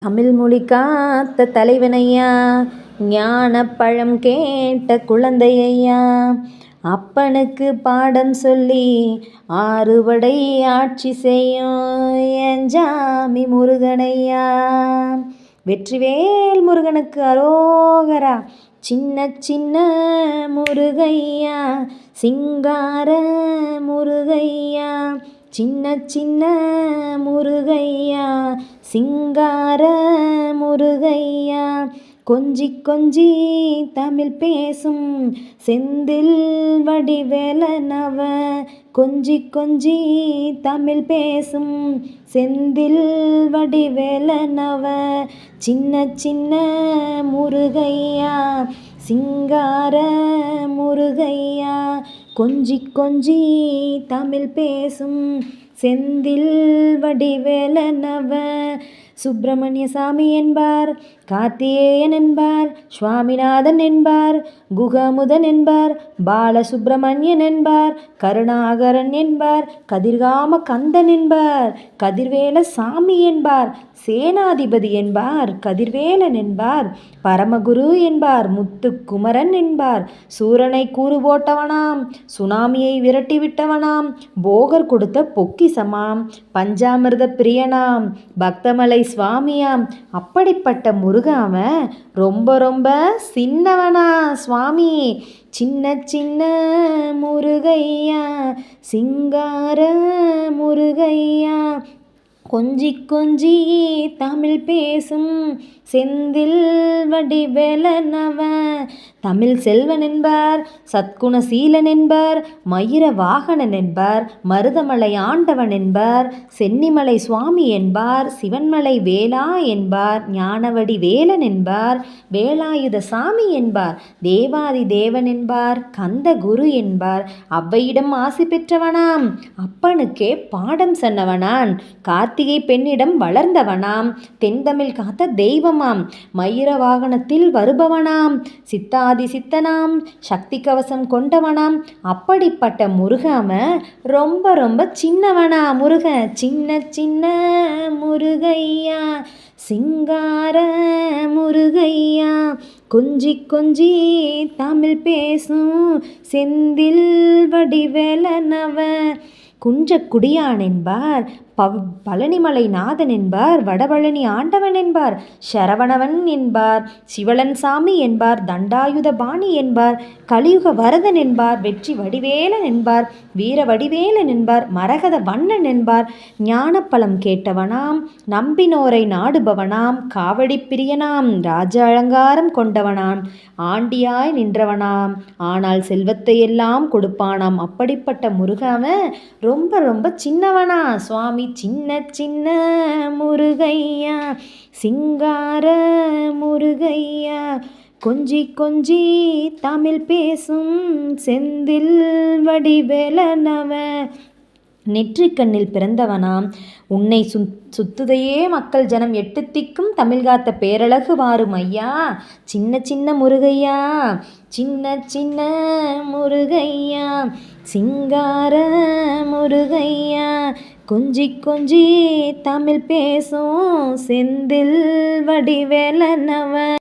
தமிழ் மொழி காத்த தலைவனையா, ஞான பழம் கேட்ட குழந்தையா, அப்பனுக்கு பாடம் சொல்லி ஆறுபடை ஆட்சி செய்யும் என் ஜாமி முருகனையா. வெற்றிவேல் முருகனுக்கு அரோகரா. சின்ன சின்ன முருகையா, சிங்கார முருகையா, சின்ன சின்ன முருகையா, சிங்கார முருகையா. கொஞ்சி கொஞ்சி தமிழ் பேசும் செந்தில் வடிவேலனவ, கொஞ்சி கொஞ்சி தமிழ் பேசும் செந்தில் வடிவேலனவ. சின்ன சின்ன முருகையா, சிங்கார முருகையா, கொஞ்சி கொஞ்சி தமிழ் பேசும் செந்தில் வடிவேலனவ. சுப்பிரமணிய சாமி என்பார், கார்த்திகேயன் என்பார், சுவாமிநாதன் என்பார், குகமுதன் என்பார், பாலசுப்பிரமணியன் என்பார், கருணாகரன் என்பார், கதிர்காம கந்தன் என்பார், கதிர்வேல சாமி என்பார், சேனாதிபதி என்பார், கதிர்வேலன் என்பார், பரமகுரு என்பார், முத்துக்குமரன் என்பார், சூரனை கூறு போட்டவனாம், சுனாமியை விரட்டி விட்டவனாம், போகர் கொடுத்த பொக்கிசமாம், பஞ்சாமிர்த பிரியனாம், பக்தமலை சுவாமியாம். அப்படிப்பட்ட முருகாவன் ரொம்ப ரொம்ப சின்னவனா சுவாமி. சின்ன சின்ன முருகையா, சிங்கார முருகையா, கொஞ்சி கொஞ்சி தமிழ் பேசும் செந்தில் வடிவேலனவ. தமிழ் செல்வன் என்பார், சத்குணசீலன் என்பார், மயிர வாகனன் என்பார், மருதமலை ஆண்டவன் என்பார், சென்னிமலை சுவாமி என்பார், சிவன்மலை வேலா என்பார், ஞானவடி வேலன் என்பார், வேலாயுத சாமி என்பார், தேவாதி தேவன் என்பார், கந்த குரு என்பார், அவ்வையிடம் ஆசி பெற்றவனாம், அப்பனுக்கே பாடம் சொன்னவனான், கார்த்திகை பெண்ணிடம் வளர்ந்தவனாம், தென்தமிழ் காத்த தெய்வமாம், மயிர வாகனத்தில் வருபவனாம், சித்தாதி சித்தனாம், சக்தி கவசம் கொண்டவனாம். அப்படிப்பட்ட முருகாவன் ரொம்ப ரொம்ப சின்னவனா முருகன். சின்ன சின்ன முருகையா, சிங்கார முருகையா, கொஞ்சி கொஞ்சி தமிழ் பேசும் செந்தில் வடிவேலனவ. குன்றக்குடியான் என்பார், பழனிமலை நாதன் என்பார், வடபழனி ஆண்டவன் என்பார், சரவணவன் என்பார், சிவளன் சாமி என்பார், தண்டாயுத பாணி என்பார், கலியுக வரதன் என்பார், வெற்றி வடிவேலன் என்பார், வீர வடிவேலன் என்பார், மரகத வண்ணன் என்பார், ஞானப்பழம் கேட்டவனாம், நம்பினோரை நாடுபவனாம், காவடி பிரியனாம், ராஜ அலங்காரம் கொண்டவனாம், ஆண்டியாய் நின்றவனாம், ஆனால் செல்வத்தை எல்லாம் கொடுப்பானாம். அப்படிப்பட்ட முருகாவன் ரொம்ப ரொம்ப சின்னவனா சுவாமி. சின்ன சின்ன முருகையா, சிங்கார முருகையா, கொஞ்சி கொஞ்சி தமிழ் பேசும் செந்தில் வடிவேலனவ. நெற்றிக்கண்ணில் பிறந்தவனாம், உன்னை சுத்துதையே மக்கள் ஜனம், எட்டு திக்கும் தமிழ் காத்த பேரழகு வாரும் ஐயா. சின்ன சின்ன முருகையா, சின்ன சின்ன முருகையா, சிங்கார முருகையா, கொஞ்சி கொஞ்சி தமிழ் பேசும் செந்தில் வடிவேலனவ.